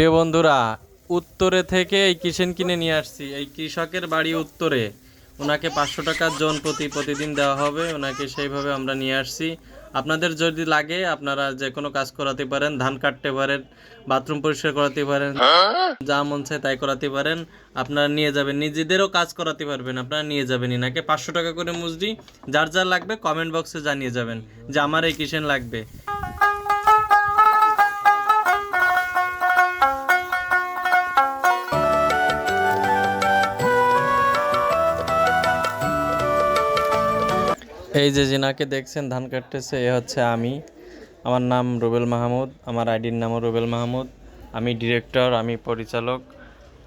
প্রিয় বন্ধুরা, উত্তরে থেকে এই কিচেন কিনে নিয়ে আসছি। এই কৃষকের বাড়ি উত্তরে, ওনাকে 500 টাকা জন প্রতিদিন দেওয়া হবে ওনাকে, সেইভাবে আমরা নিয়ে আসছি। আপনাদের যদি লাগে আপনারা যে কোনো কাজ করাতে পারেন, ধান কাটতে পারেন, বাথরুম পরিষ্কার করাতে পারেন, যা মন চায় তাই করাতে পারেন। আপনারা নিয়ে যাবেন, নিজেদেরও কাজ করাতে পারবেন, আপনারা নিয়ে যাবেন। ইনাকে 500 টাকা করে মজুরি। যার যার লাগবে কমেন্ট বক্সে জানিয়ে যাবেন যে আমার এই কিচেন লাগবে। এই যে জিনাকে দেখছেন ধান কাটতেছে, এ হচ্ছে আমি। আমার নাম রুবেল মাহমুদ, আমার আইডির নামও রুবেল মাহমুদ। আমি ডিরেক্টর, আমি পরিচালক,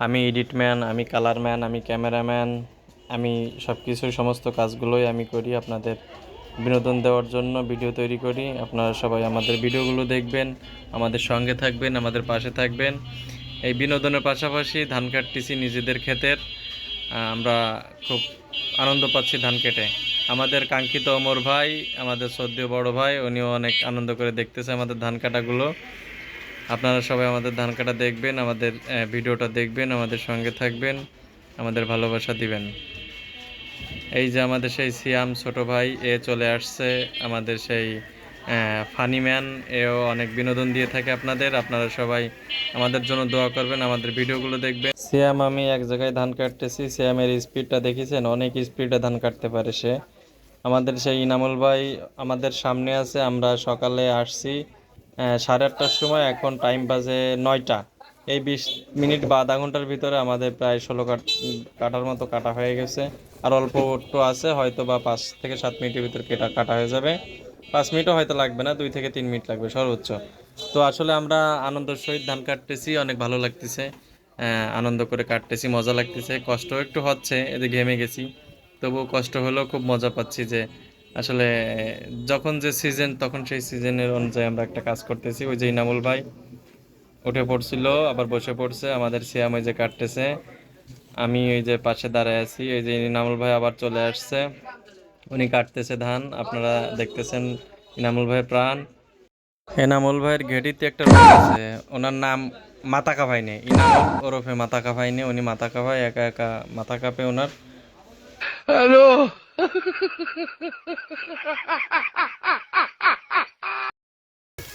আমি এডিটম্যান, আমি কালারম্যান, আমি ক্যামেরাম্যান, আমি সব কিছুই, সমস্ত কাজগুলোই আমি করি। আপনাদের বিনোদন দেওয়ার জন্য ভিডিও তৈরি করি। আপনারা সবাই আমাদের ভিডিওগুলো দেখবেন, আমাদের সঙ্গে থাকবেন, আমাদের পাশে থাকবেন। এই বিনোদনের পাশাপাশি ধান কাটতেছি নিজেদের ক্ষেতের। আমরা খুব আনন্দ পাচ্ছি ধান কেটে। আমাদের কাঙ্ক্ষিত অমর ভাই, আমাদের শ্রদ্ধেয় বড় ভাই, উনিও অনেক আনন্দ করে দেখতেছে আমাদের ধান কাটাগুলো। আপনারা সবাই আমাদের ধান কাটা দেখবেন, আমাদের ভিডিওটা দেখবেন, আমাদের সঙ্গে থাকবেন, আমাদের ভালোবাসা দিবেন। এই যে আমাদের সেই সিয়াম ছোট ভাই, এ চলে আসছে। আমাদের সেই ফানি ম্যান, এও অনেক বিনোদন দিয়ে থাকে আপনাদের। আপনারা সবাই আমাদের জন্য দোয়া করবেন, আমাদের ভিডিওগুলো দেখবেন। সিয়াম, আমি এক জায়গায় ধান কাটতেছি। সিয়ামের স্পিডটা দেখেছেন? অনেক স্পিডে ধান কাটতে পারে সে। আমাদের সেই ইনামুল ভাই আমাদের সামনে আছে। আমরা সকালে আসছি 8:30টার সময়, এখন টাইম বাজে 9টা। এই 20 মিনিট বা আধা ঘন্টার ভিতরে আমাদের প্রায় 16 কাটার মতো কাটা হয়ে গেছে। আর অল্প একটু আছে, হয়তো বা 5 থেকে 7 মিনিটের ভিতর কাটা হয়ে যাবে। 5 মিনিটও হয়তো লাগবে না, 2 থেকে 3 মিনিট লাগবে সর্বোচ্চ। তো আসলে আমরা আনন্দের সহিত ধান কাটতেছি, অনেক ভালো লাগতেছে। আনন্দ করে কাটতেছি, মজা লাগতেছে। কষ্ট একটু হচ্ছে, এতে ঘেমে গেছি, তবুও কষ্ট হলেও খুব মজা পাচ্ছি। যে আসলে যখন যে সিজন, তখন সেই সিজনের অনুযায়ী আমরা একটা কাজ করতেছি। ওই যে ইনামুল ভাই উঠে পড়ছিল, আবার বসে পড়ছে। আমাদের সিয়াম ওই যে কাটতেছে, আমি ওই যে পাশে দাঁড়ায় আছি। এই যে ইনামুল ভাই আবার চলে আসছে, উনি কাটতেছে ধান, আপনারা দেখতেছেন। ইনামুল ভাই প্রাণ। এনামুল ভাইয়ের ঘেটিতে একটা রোগ আছে, ওনার নাম মাতাকা ভাই নেই, ইনামুল ওরফে মাতাকা ভাই নেই। উনি মাতাকা ভাই, একা একা মাথা কাঁপে ওনার। হ্যালো।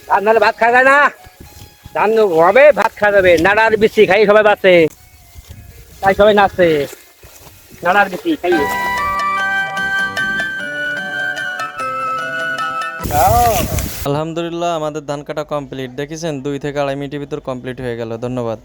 ধান নাহলে ভাত খাওয়া যায় না। ধান হবে, ভাত খাওয়া যাবে। নাড়ার বেশি খাই সবাই বাঁচে, তাই সবাই নাচে। নাড়ার বেশি খাই। আলহামদুলিল্লাহ, আমাদের ধান কাটা কমপ্লিট। দেখেছেন 2 থেকে 2.5 মিনিটের ভিতর কমপ্লিট হয়ে গেল। ধন্যবাদ।